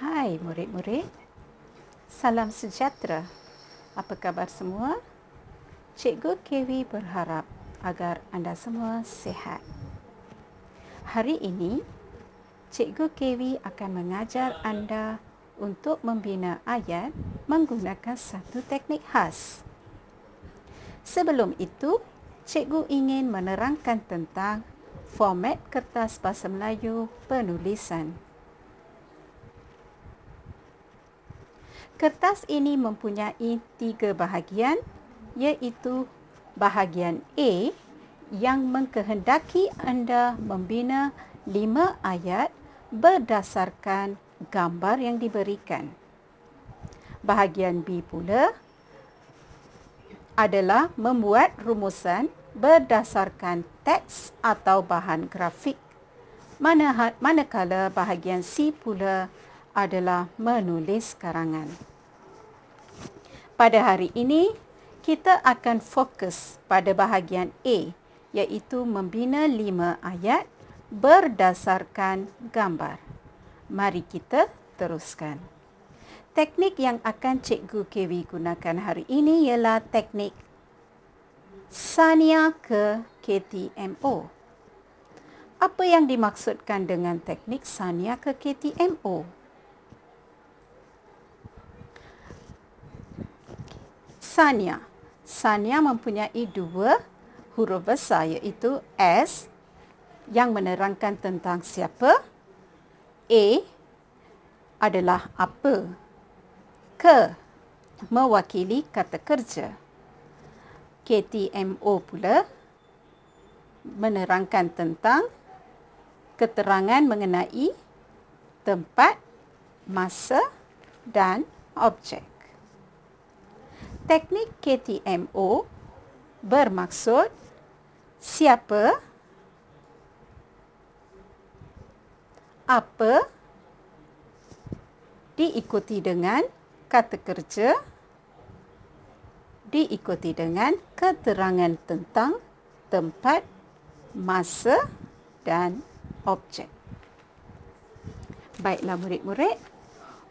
Hai murid-murid, salam sejahtera. Apa khabar semua? Cikgu Kevi berharap agar anda semua sihat. Hari ini, Cikgu Kevi akan mengajar anda untuk membina ayat menggunakan satu teknik khas. Sebelum itu, Cikgu ingin menerangkan tentang format kertas bahasa Melayu penulisan. Kertas ini mempunyai 3 bahagian, iaitu bahagian A yang mengkehendaki anda membina 5 ayat berdasarkan gambar yang diberikan. Bahagian B pula adalah membuat rumusan berdasarkan teks atau bahan grafik. Manakala bahagian C pula adalah menulis karangan. Pada hari ini, kita akan fokus pada bahagian A, iaitu membina 5 ayat berdasarkan gambar. Mari kita teruskan. Teknik yang akan Cikgu Kevi gunakan hari ini ialah teknik Sania ke KTMO. Apa yang dimaksudkan dengan teknik Sania ke KTMO? Sania mempunyai 2 huruf besar, iaitu S yang menerangkan tentang siapa, A adalah apa, K mewakili kata kerja, KTMO pula menerangkan tentang keterangan mengenai tempat, masa dan objek. Teknik KTMO bermaksud siapa, apa, diikuti dengan kata kerja, diikuti dengan keterangan tentang tempat, masa dan objek. Baiklah murid-murid,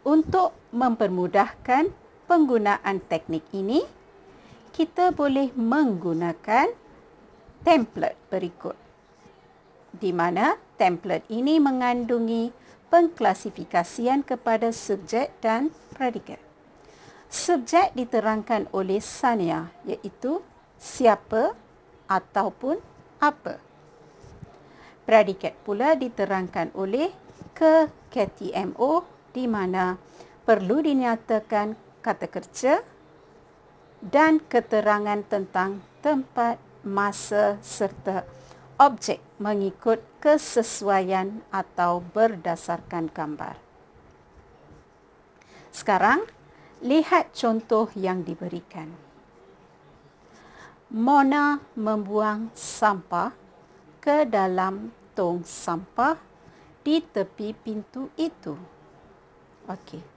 untuk mempermudahkan penggunaan teknik ini, kita boleh menggunakan template berikut, di mana template ini mengandungi pengklasifikasian kepada subjek dan predikat. Subjek diterangkan oleh Sania, iaitu siapa ataupun apa. Predikat pula diterangkan oleh ke KTMO, di mana perlu dinyatakan kata kerja dan keterangan tentang tempat, masa serta objek mengikut kesesuaian atau berdasarkan gambar. Sekarang, lihat contoh yang diberikan. Mona membuang sampah ke dalam tong sampah di tepi pintu itu. Okey.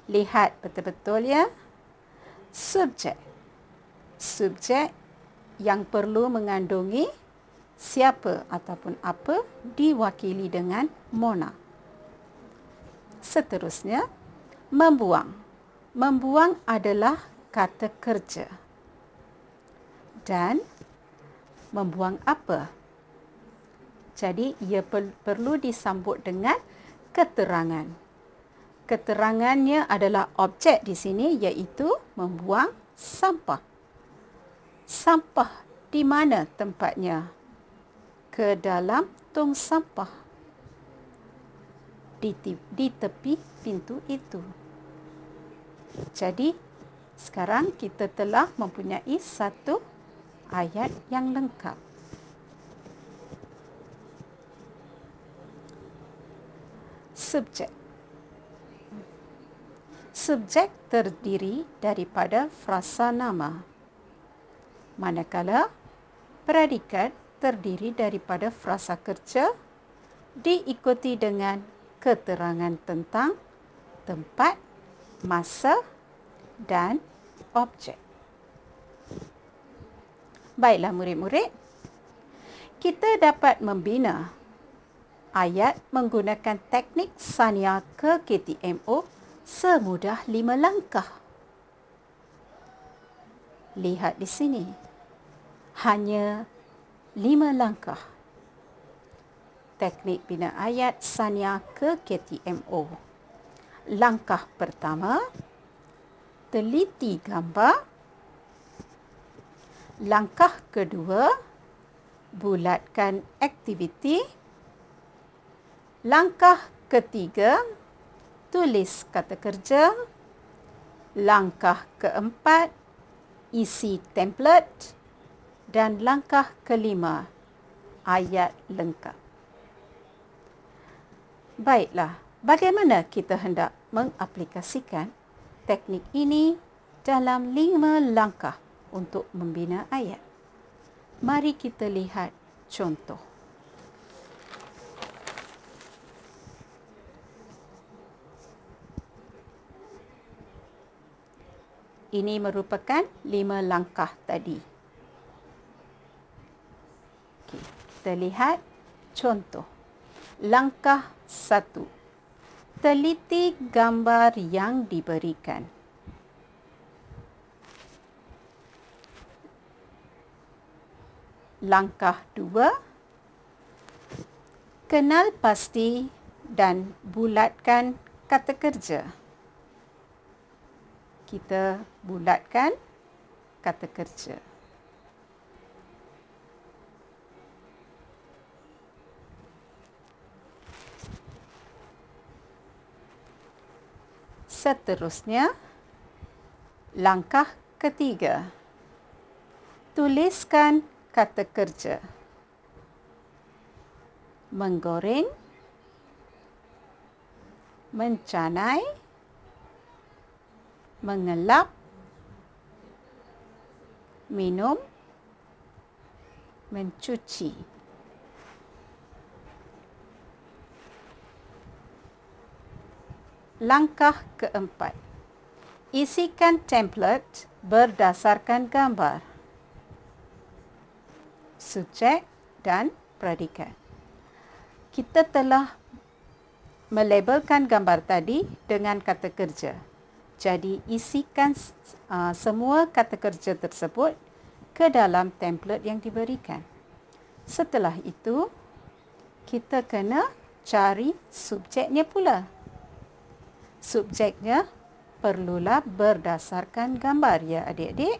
Lihat betul-betul ya. Subjek yang perlu mengandungi siapa ataupun apa diwakili dengan Mona. Seterusnya, membuang. Membuang adalah kata kerja. Dan membuang apa? Jadi, ia perlu disambut dengan keterangan. Keterangannya adalah objek di sini, iaitu membuang sampah. Sampah di mana tempatnya? Ke dalam tong sampah. Di tepi pintu itu. Jadi, sekarang kita telah mempunyai satu ayat yang lengkap. Subjek. Subjek terdiri daripada frasa nama, manakala predikat terdiri daripada frasa kerja diikuti dengan keterangan tentang tempat, masa dan objek. Baiklah murid-murid, kita dapat membina ayat menggunakan teknik Sania ke KTMO semudah 5 langkah. Lihat di sini. Hanya 5 langkah. Teknik bina ayat Sania ke KTMO. Langkah pertama, teliti gambar. Langkah kedua, bulatkan aktiviti. Langkah ketiga, tulis kata kerja. Langkah keempat, isi template. Dan langkah kelima, ayat lengkap. Baiklah, bagaimana kita hendak mengaplikasikan teknik ini dalam 5 langkah untuk membina ayat? Mari kita lihat contoh. Ini merupakan 5 langkah tadi. Okey, kita lihat contoh. Langkah 1. Teliti gambar yang diberikan. Langkah 2. Kenal pasti dan bulatkan kata kerja. Kita bulatkan kata kerja. Seterusnya, langkah ketiga. Tuliskan kata kerja. Menggoreng, mencanai, mengelap, minum, mencuci. Langkah keempat. Isikan template berdasarkan gambar, subjek dan predikat. Kita telah melabelkan gambar tadi dengan kata kerja. Jadi, isikan semua kata kerja tersebut ke dalam template yang diberikan. Setelah itu, kita kena cari subjeknya pula. Subjeknya perlulah berdasarkan gambar, ya adik-adik.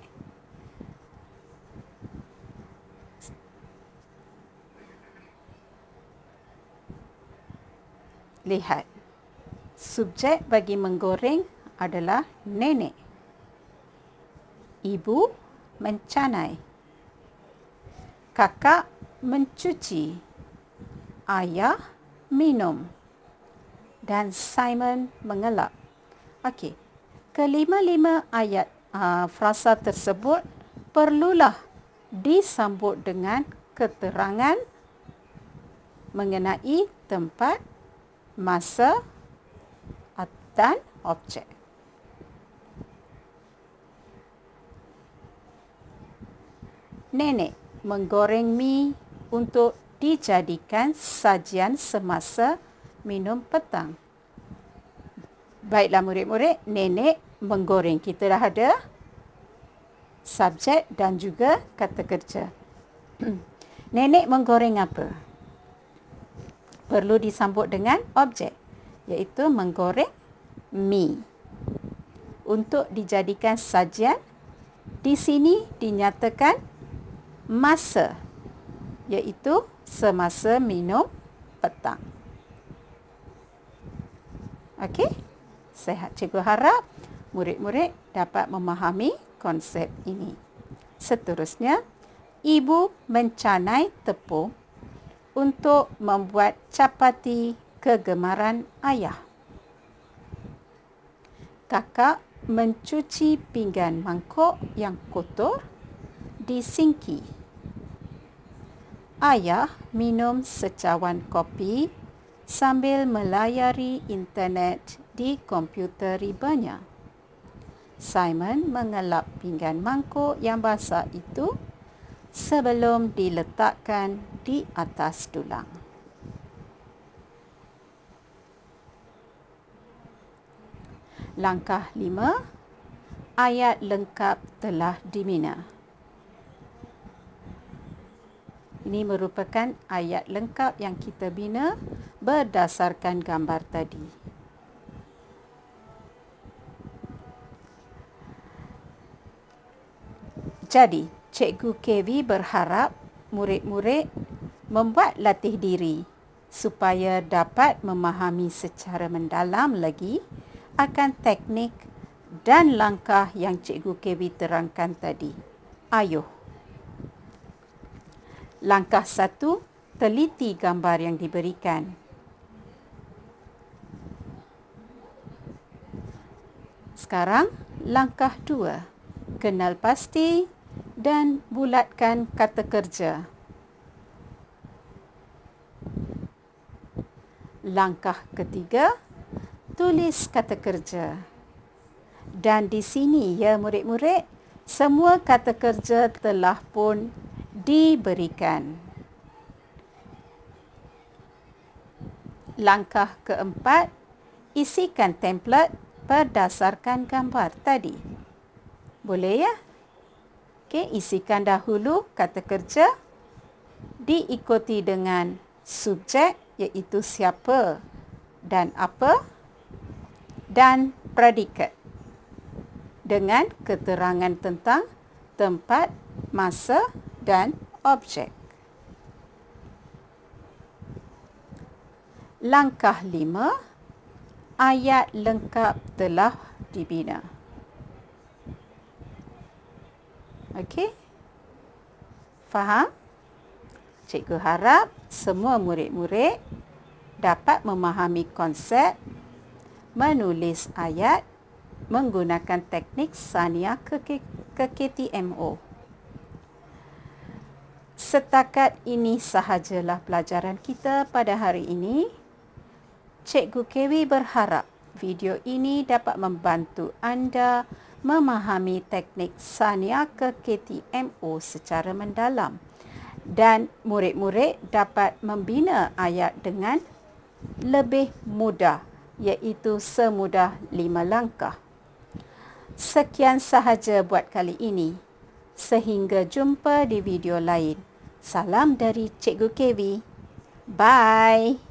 Lihat, subjek bagi menggoreng adalah nenek. Ibu mencanai. Kakak mencuci. Ayah minum. Dan Simon mengelap. Okey, kelima-lima ayat frasa tersebut perlulah disambut dengan keterangan mengenai tempat, masa dan objek. Nenek menggoreng mi untuk dijadikan sajian semasa minum petang. Baiklah murid-murid, nenek menggoreng. Kita dah ada subjek dan juga kata kerja. Nenek menggoreng apa? Perlu disambut dengan objek, iaitu menggoreng mi untuk dijadikan sajian. Di sini dinyatakan masa, iaitu semasa minum petang. Okey, cikgu harap murid-murid dapat memahami konsep ini. Seterusnya, ibu mencanai tepung untuk membuat capati kegemaran ayah. Kakak mencuci pinggan mangkuk yang kotor di sinki. Ayah minum secawan kopi sambil melayari internet di komputer ribanya. Simon mengelap pinggan mangkuk yang basah itu sebelum diletakkan di atas dulang. Langkah 5. Ayat lengkap telah dibina. Ini merupakan ayat lengkap yang kita bina berdasarkan gambar tadi. Jadi, Cikgu KV berharap murid-murid membuat latih diri supaya dapat memahami secara mendalam lagi akan teknik dan langkah yang Cikgu KV terangkan tadi. Ayuh. Langkah 1, teliti gambar yang diberikan. Sekarang, langkah 2, kenal pasti dan bulatkan kata kerja. Langkah ketiga, tulis kata kerja. Dan di sini ya murid-murid, semua kata kerja telah pun diberikan. Langkah keempat, isikan template berdasarkan gambar tadi. Boleh ya? Okey, isikan dahulu kata kerja diikuti dengan subjek iaitu siapa dan apa dan predikat dengan keterangan tentang tempat, masa dan objek. Langkah 5, ayat lengkap telah dibina. Okey? Faham? Cikgu harap semua murid-murid dapat memahami konsep menulis ayat menggunakan teknik Sania ke KTMO. Setakat ini sahajalah pelajaran kita pada hari ini. Cikgu KV berharap video ini dapat membantu anda memahami teknik Sania ke KTMO secara mendalam dan murid-murid dapat membina ayat dengan lebih mudah, iaitu semudah 5 langkah. Sekian sahaja buat kali ini. Sehingga jumpa di video lain. Salam dari Cikgu KV. Bye.